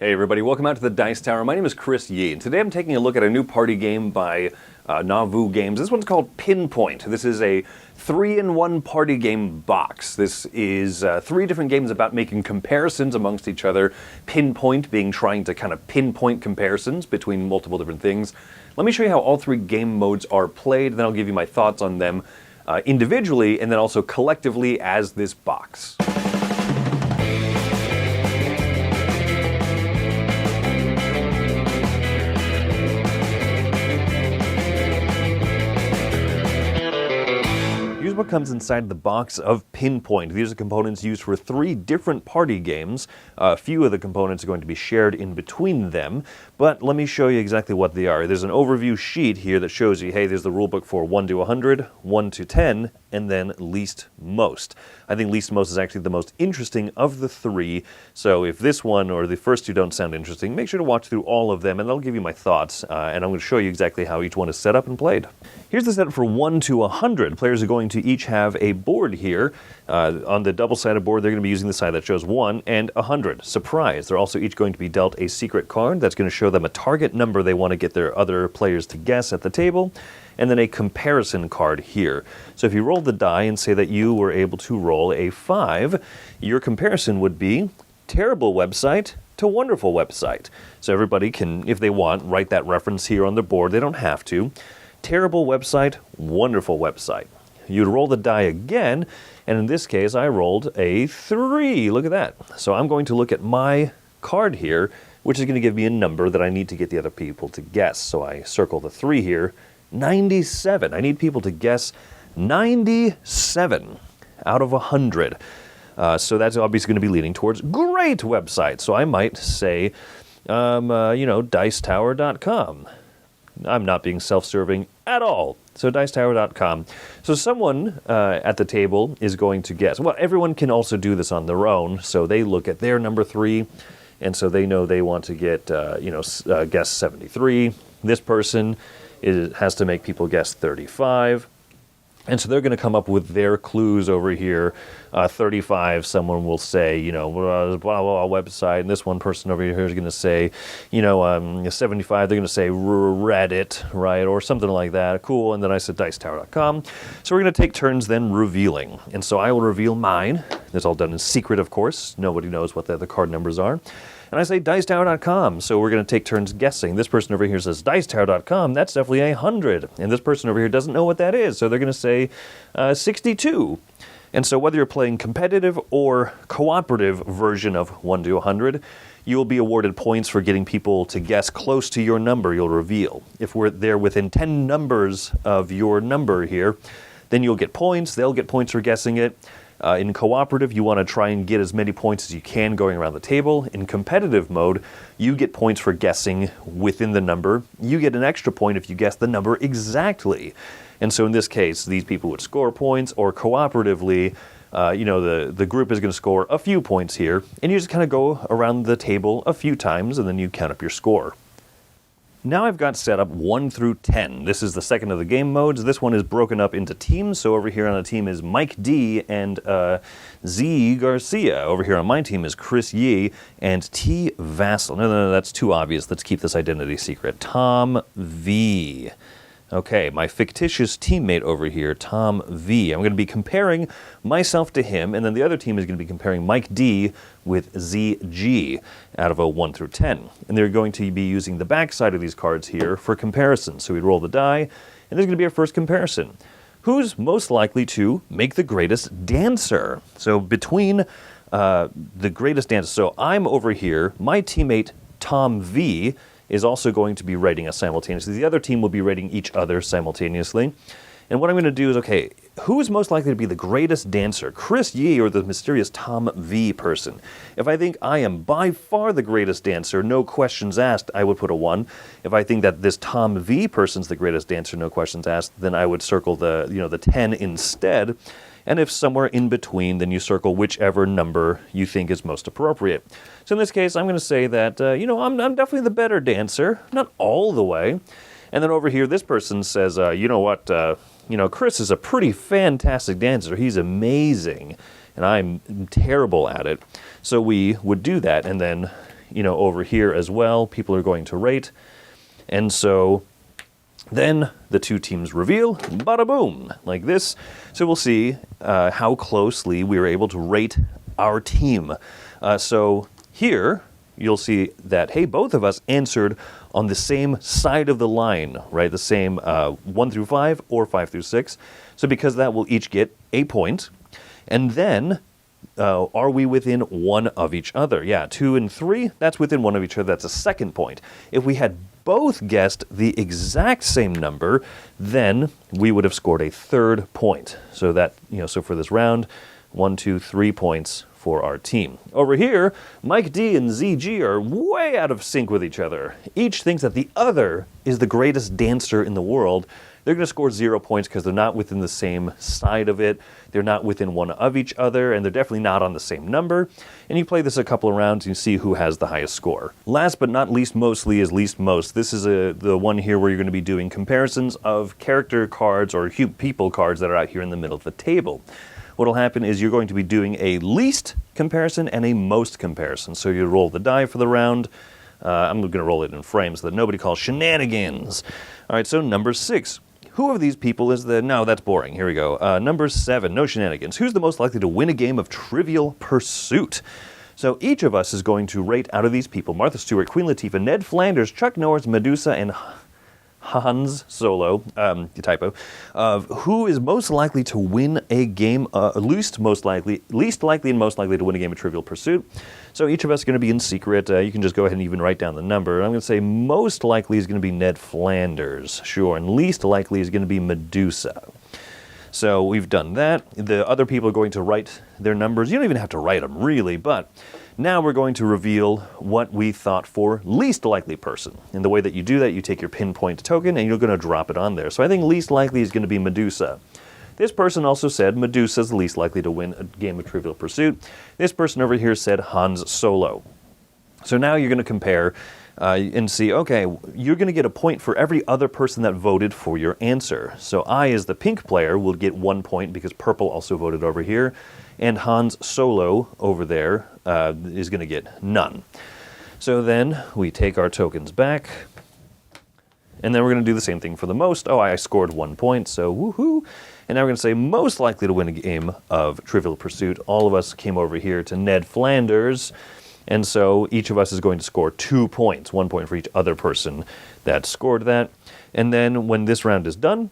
Hey everybody, welcome out to the Dice Tower. My name is Chris Yee, and today I'm taking a look at a new party game by Nauvoo Games. This one's called PinPoint. This is a 3-in-1 party game box. This is 3 different games about making comparisons amongst each other. PinPoint being trying to kind of pinpoint comparisons between multiple different things. Let me show you how all 3 game modes are played, then I'll give you my thoughts on them individually and then also collectively as this box. Here's what comes inside the box of PinPoint. These are components used for 3 different party games. A few of the components are going to be shared in between them, but let me show you exactly what they are. There's an overview sheet here that shows you, hey, there's the rulebook for 1 to 100, 1 to 10, and then least most. I think least most is actually the most interesting of the 3, so if this one or the first 2 don't sound interesting, make sure to watch through all of them and I'll give you my thoughts, and I'm going to show you exactly how each one is set up and played. Here's the setup for 1 to 100. Players are going to each have a board here. On the double-sided board, they're going to be using the side that shows 1 and 100. Surprise! They're also each going to be dealt a secret card that's going to show them a target number they want to get their other players to guess at the table, and then a comparison card here. So if you roll the die and say that you were able to roll a 5, your comparison would be terrible website to wonderful website. So everybody can, if they want, write that reference here on the board. They don't have to. Terrible website, wonderful website. You'd roll the die again, and in this case I rolled a 3. Look at that. So I'm going to look at my card here, which is going to give me a number that I need to get the other people to guess. So I circle the 3 here. 97. I need people to guess 97 out of 100. So that's obviously going to be leaning towards great website. So I might say, dicetower.com. I'm not being self-serving at all. So dicetower.com. So someone at the table is going to guess. Well, everyone can also do this on their own. So they look at their number 3, and so they know they want to get, guess 73. This person has to make people guess 35. And so they're going to come up with their clues over here. 35, someone will say, blah, blah, blah, website. And this one person over here is going to say, 75, they're going to say Reddit, right? Or something like that. Cool. And then I said dicetower.com. So we're going to take turns then revealing. And so I will reveal mine. It's all done in secret, of course. Nobody knows what the other card numbers are. And I say dicetower.com, so we're going to take turns guessing. This person over here says dicetower.com, that's definitely 100. And this person over here doesn't know what that is, so they're going to say 62. And so whether you're playing competitive or cooperative version of 1 to 100, you'll be awarded points for getting people to guess close to your number you'll reveal. If they're within 10 numbers of your number here, then you'll get points, they'll get points for guessing it. In cooperative, you want to try and get as many points as you can going around the table. In competitive mode, you get points for guessing within the number. You get an extra point if you guess the number exactly. And so in this case, these people would score points, or cooperatively, the group is going to score a few points here. And you just kind of go around the table a few times, and then you count up your score. Now I've got set up 1 through 10. This is the second of the game modes. This one is broken up into teams. So over here on a team is Mike D and Z Garcia. Over here on my team is Chris Yee and T Vassal. No, that's too obvious. Let's keep this identity secret. Tom V. Okay, my fictitious teammate over here, Tom V. I'm going to be comparing myself to him, and then the other team is going to be comparing Mike D with ZG out of a 1 through 10. And they're going to be using the back side of these cards here for comparison. So we'd roll the die, and there's going to be our first comparison. Who's most likely to make the greatest dancer? So between the greatest dancer, so I'm over here, my teammate Tom V is also going to be rating us simultaneously. The other team will be rating each other simultaneously. And what I'm going to do is, okay, who is most likely to be the greatest dancer, Chris Yee or the mysterious Tom V person? If I think I am by far the greatest dancer, no questions asked, I would put a 1. If I think that this Tom V person's the greatest dancer, no questions asked, then I would circle the 10 instead. And if somewhere in between, then you circle whichever number you think is most appropriate. So in this case, I'm going to say that, I'm definitely the better dancer, not all the way. And then over here, this person says, Chris is a pretty fantastic dancer. He's amazing, and I'm terrible at it. So we would do that, and then, over here as well. People are going to rate. And so then the two teams reveal, bada boom, like this. So we'll see how closely we were able to rate our team. So here you'll see that, hey, both of us answered on the same side of the line, right? The same 1 through 5 or 5 through 6. So because of that, we'll each get a point. And then are we within one of each other? Yeah, 2 and 3, that's within one of each other. That's a second point. If we had both guessed the exact same number, then we would have scored a third point. So that, so for this round, 1, 2, 3 points for our team. Over here, Mike D and ZG are way out of sync with each other. Each thinks that the other is the greatest dancer in the world. They're going to score 0 points because they're not within the same side of it. They're not within one of each other, and they're definitely not on the same number. And you play this a couple of rounds, and you see who has the highest score. Last but not least mostly is least most. This is the one here where you're going to be doing comparisons of character cards or people cards that are out here in the middle of the table. What'll happen is you're going to be doing a least comparison and a most comparison. So you roll the die for the round. I'm going to roll it in frames so that nobody calls shenanigans. All right, so number 6. Who of these people is the... No, that's boring. Here we go. Number 7, no shenanigans. Who's the most likely to win a game of Trivial Pursuit? So each of us is going to rate out of these people, Martha Stewart, Queen Latifah, Ned Flanders, Chuck Norris, Medusa, and Hans Solo, typo, of who is most likely to win a game, least likely and most likely to win a game of Trivial Pursuit. So each of us is going to be in secret. You can just go ahead and even write down the number. I'm going to say most likely is going to be Ned Flanders, sure, and least likely is going to be Medusa. So we've done that. The other people are going to write their numbers. You don't even have to write them, really, but now we're going to reveal what we thought for least likely person. And the way that you do that, you take your PinPoint token and you're going to drop it on there. So I think least likely is going to be Medusa. This person also said Medusa is the least likely to win a game of Trivial Pursuit. This person over here said Hans Solo. So now you're going to compare and see, okay, you're going to get a point for every other person that voted for your answer. So I, as the pink player, will get 1 point because purple also voted over here. And Hans Solo over there is going to get none. So then we take our tokens back. And then we're going to do the same thing for the most. Oh, I scored 1 point, so woohoo. And now we're going to say most likely to win a game of Trivial Pursuit. All of us came over here to Ned Flanders. And so each of us is going to score 2 points, 1 point for each other person that scored that. And then when this round is done,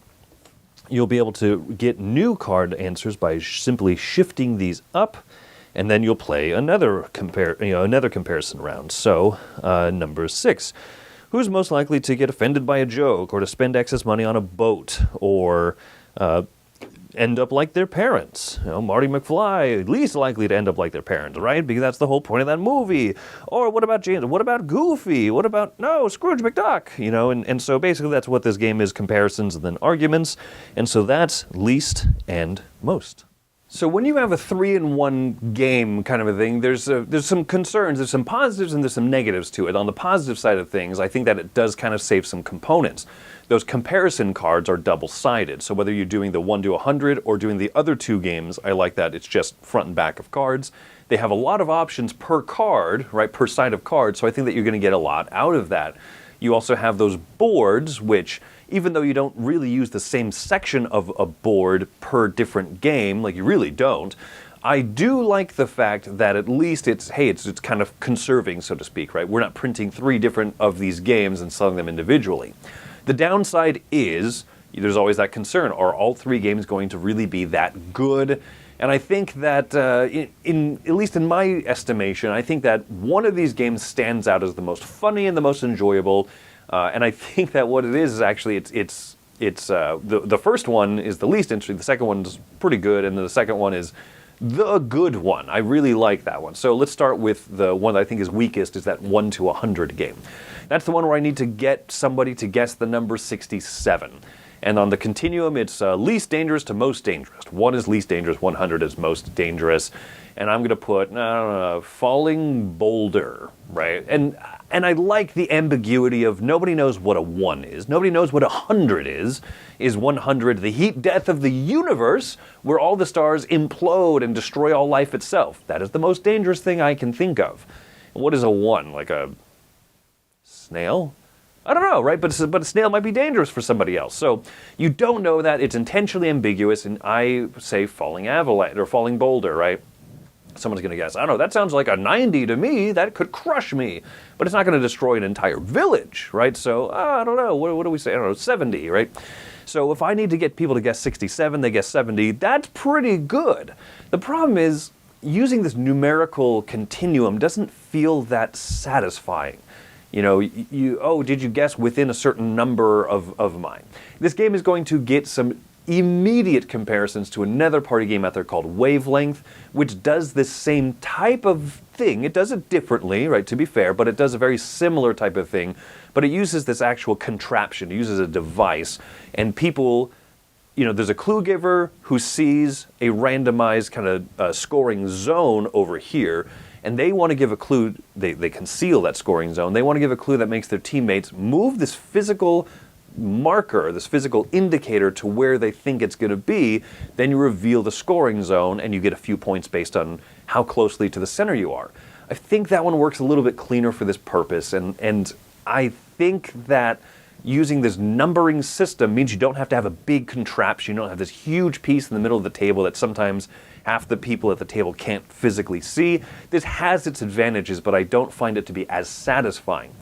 you'll be able to get new card answers by simply shifting these up, and then you'll play another comparison round. So, number 6. Who's most likely to get offended by a joke, or to spend excess money on a boat, or end up like their parents? Marty McFly, least likely to end up like their parents, right? Because that's the whole point of that movie. Or what about James? What about Goofy? What about, Scrooge McDuck? And so basically that's what this game is, comparisons and then arguments. And so that's least and most. So when you have a 3-in-1 game kind of a thing, there's some concerns, there's some positives and there's some negatives to it. On the positive side of things, I think that it does kind of save some components. Those comparison cards are double-sided, so whether you're doing the 1 to 100 or doing the other 2 games, I like that it's just front and back of cards. They have a lot of options per card, right, per side of cards, so I think that you're going to get a lot out of that. You also have those boards, which, even though you don't really use the same section of a board per different game, like you really don't, I do like the fact that at least it's kind of conserving, so to speak, right? We're not printing 3 different of these games and selling them individually. The downside is, there's always that concern, are all 3 games going to really be that good? And I think that, at least in my estimation, I think that one of these games stands out as the most funny and the most enjoyable. And I think that what it is actually, the first one is the least interesting, the second one's pretty good, and the second one is the good one. I really like that one. So let's start with the one that I think is weakest, is that 1 to 100 game. That's the one where I need to get somebody to guess the number 67. And on the continuum, it's least dangerous to most dangerous. 1 is least dangerous, 100 is most dangerous. And I'm going to put, falling boulder, right? And I like the ambiguity of nobody knows what a 1 is. Nobody knows what 100 is. Is 100 the heat death of the universe, where all the stars implode and destroy all life itself? That is the most dangerous thing I can think of. What is a 1? Like a snail? I don't know, right? But a snail might be dangerous for somebody else. So you don't know that. It's intentionally ambiguous, and I say falling avalanche or falling boulder, right? Someone's going to guess, I don't know, that sounds like a 90 to me. That could crush me. But it's not going to destroy an entire village, right? So, I don't know. What do we say? I don't know, 70, right? So if I need to get people to guess 67, they guess 70, that's pretty good. The problem is, using this numerical continuum doesn't feel that satisfying. You know, did you guess within a certain number of mine? This game is going to get some immediate comparisons to another party game out there called Wavelength, which does this same type of thing. It does it differently, right, to be fair, but it does a very similar type of thing. But it uses this actual contraption. It uses a device. And people, you know, there's a clue giver who sees a randomized kind of scoring zone over here, and they want to give a clue. They conceal that scoring zone. They want to give a clue that makes their teammates move this physical marker, this physical indicator to where they think it's going to be. Then you reveal the scoring zone, and you get a few points based on how closely to the center you are. I think that one works a little bit cleaner for this purpose, and I think that using this numbering system means you don't have to have a big contraption. You don't have this huge piece in the middle of the table that sometimes half the people at the table can't physically see. This has its advantages, but I don't find it to be as satisfying.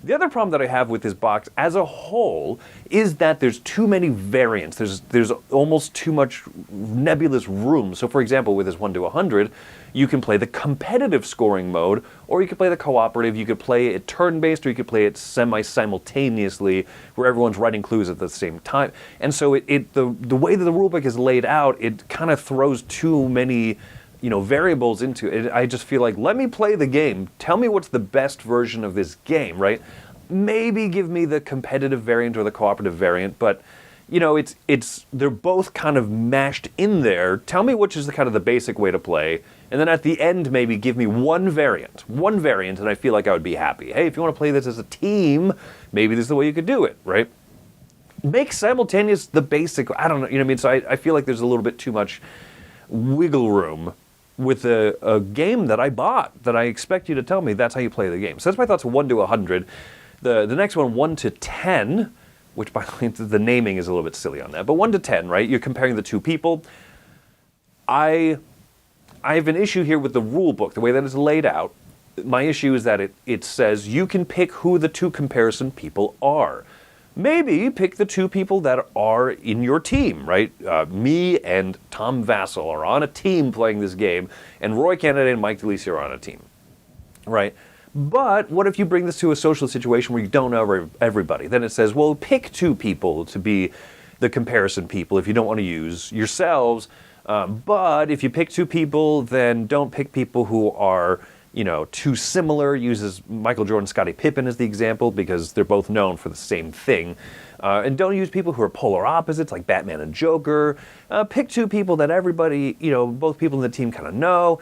The other problem that I have with this box as a whole is that there's too many variants. There's almost too much nebulous room. So for example, with this 1 to 100, you can play the competitive scoring mode, or you could play the cooperative. You could play it turn-based, or you could play it semi-simultaneously, where everyone's writing clues at the same time. And so the way that the rulebook is laid out, it kind of throws too many variables into it. I just feel like, let me play the game. Tell me what's the best version of this game, right? Maybe give me the competitive variant or the cooperative variant, but they're both kind of mashed in there. Tell me which is the basic way to play, and then at the end maybe give me one variant, and I feel like I would be happy. Hey, if you want to play this as a team, maybe this is the way you could do it, right? Make simultaneous the basic, I don't know, you know what I mean? So I feel like there's a little bit too much wiggle room with a game that I bought, that I expect you to tell me that's how you play the game. So that's my thoughts on 1 to 100. The next one, 1 to 10, which by the way, the naming is a little bit silly on that, but 1 to 10, right? You're comparing the two people. I have an issue here with the rule book, the way that it's laid out. My issue is that it says you can pick who the two comparison people are. Maybe pick the two people that are in your team, right? Me and Tom Vassell are on a team playing this game, and Roy Kennedy and Mike DeLisi are on a team, right? But what if you bring this to a social situation where you don't know everybody? Then it says, well, pick two people to be the comparison people if you don't want to use yourselves. But if you pick two people, then don't pick people who are too similar. Uses Michael Jordan, Scottie Pippen as the example because they're both known for the same thing. And don't use people who are polar opposites like Batman and Joker. Pick two people that everybody, both people in the team kind of know.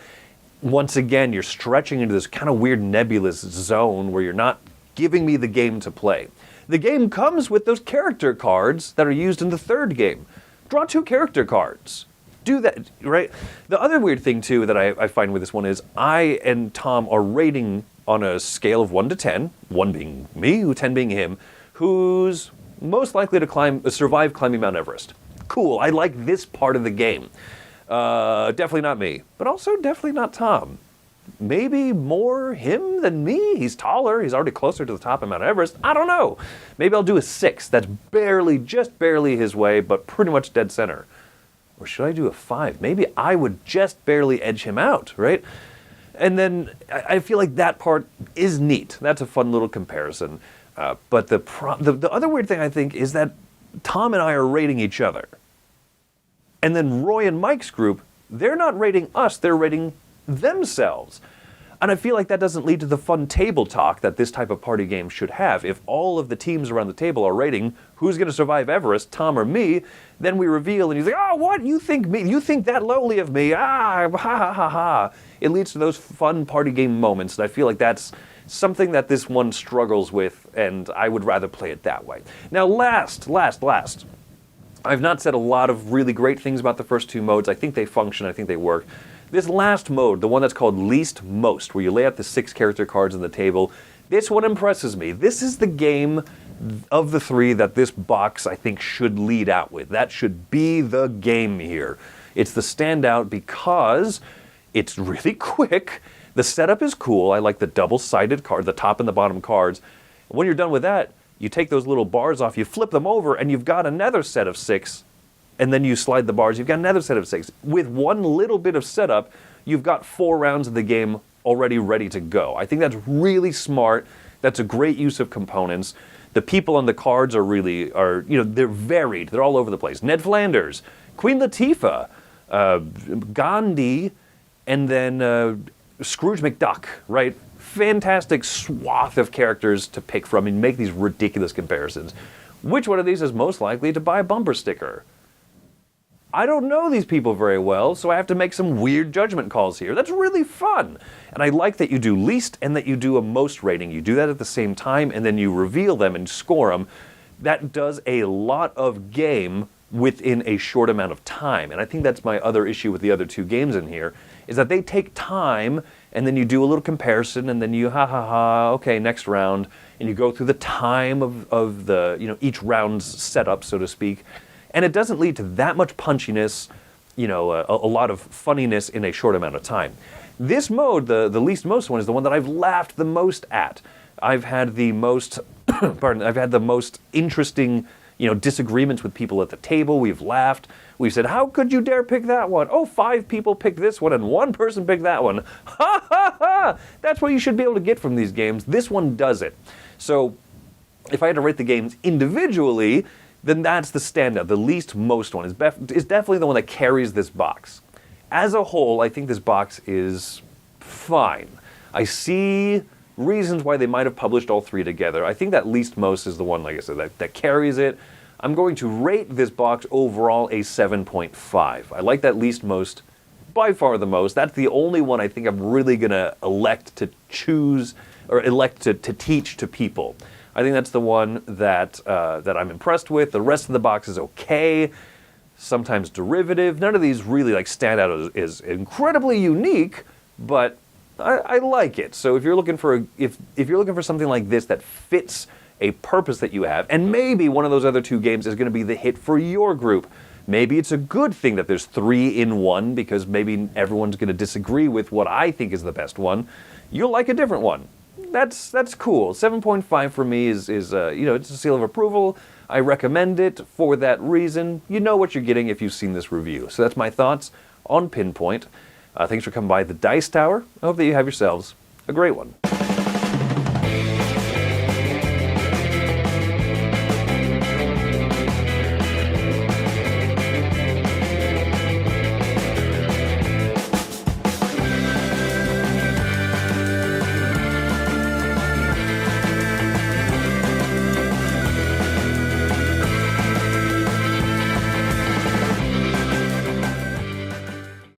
Once again, you're stretching into this kind of weird nebulous zone where you're not giving me the game to play. The game comes with those character cards that are used in the third game. Draw two character cards. Do that, right? The other weird thing, too, that I find with this one is I and Tom are rating on a scale of 1 to 10, 1 being me, 10 being him, who's most likely to survive climbing Mount Everest. Cool, I like this part of the game. Definitely not me, but also definitely not Tom. Maybe more him than me. He's taller, he's already closer to the top of Mount Everest. I don't know. Maybe I'll do a 6. That's just barely his way, but pretty much dead center. Or should I do a 5? Maybe I would just barely edge him out, right? And then I feel like that part is neat. That's a fun little comparison. But the other weird thing I think is that Tom and I are rating each other. And then Roy and Mike's group, they're not rating us, they're rating themselves. And I feel like that doesn't lead to the fun table talk that this type of party game should have. If all of the teams around the table are rating who's going to survive Everest, Tom or me, then we reveal and he's like, oh, what? You think me? You think that lowly of me? Ah, ha, ha, ha, ha. It leads to those fun party game moments, and I feel like that's something that this one struggles with, and I would rather play it that way. Now, last. I've not said a lot of really great things about the first two modes. I think they function. I think they work. This last mode, the one that's called Least Most, where you lay out the 6 character cards on the table, this one impresses me. This is the game of the 3 that this box, I think, should lead out with. That should be the game here. It's the standout because it's really quick. The setup is cool. I like the double-sided card, the top and the bottom cards. When you're done with that, you take those little bars off, you flip them over, and you've got another set of 6. And then you slide the bars, you've got another set of 6. With one little bit of setup, you've got 4 rounds of the game already ready to go. I think that's really smart. That's a great use of components. The people on the cards they're varied. They're all over the place. Ned Flanders, Queen Latifah, Gandhi, and then Scrooge McDuck, right? Fantastic swath of characters to pick from and make these ridiculous comparisons. Which one of these is most likely to buy a bumper sticker? I don't know these people very well, so I have to make some weird judgment calls here. That's really fun. And I like that you do least and that you do a most rating. You do that at the same time, and then you reveal them and score them. That does a lot of game within a short amount of time. And I think that's my other issue with the other 2 games in here, is that they take time, and then you do a little comparison, and then you, okay, next round, and you go through the time of the, each round's setup, so to speak. And it doesn't lead to that much punchiness, a lot of funniness in a short amount of time. This mode, the least most one, is the one that I've laughed the most at. I've had the most, I've had the most interesting, disagreements with people at the table. We've laughed. We've said, how could you dare pick that one? Oh, 5 people picked this one and 1 person picked that one. Ha ha ha! That's what you should be able to get from these games. This one does it. So, if I had to rate the games individually, then that's the standout. The least most one is definitely the one that carries this box. As a whole, I think this box is fine. I see reasons why they might have published all 3 together. I think that least most is the one, like I said, that carries it. I'm going to rate this box overall a 7.5. I like that least most by far the most. That's the only one I think I'm really going to elect to choose or elect to teach to people. I think that's the one that I'm impressed with. The rest of the box is okay, sometimes derivative. None of these really stand out as incredibly unique, but I like it. So if you're looking for if you're looking for something like this that fits a purpose that you have, and maybe one of those other 2 games is going to be the hit for your group. Maybe it's a good thing that there's 3 in 1 because maybe everyone's going to disagree with what I think is the best one. You'll like a different one. That's cool. 7.5 for me is it's a seal of approval. I recommend it for that reason. You know what you're getting if you've seen this review. So that's my thoughts on PinPoint. Thanks for coming by the Dice Tower. I hope that you have yourselves a great one.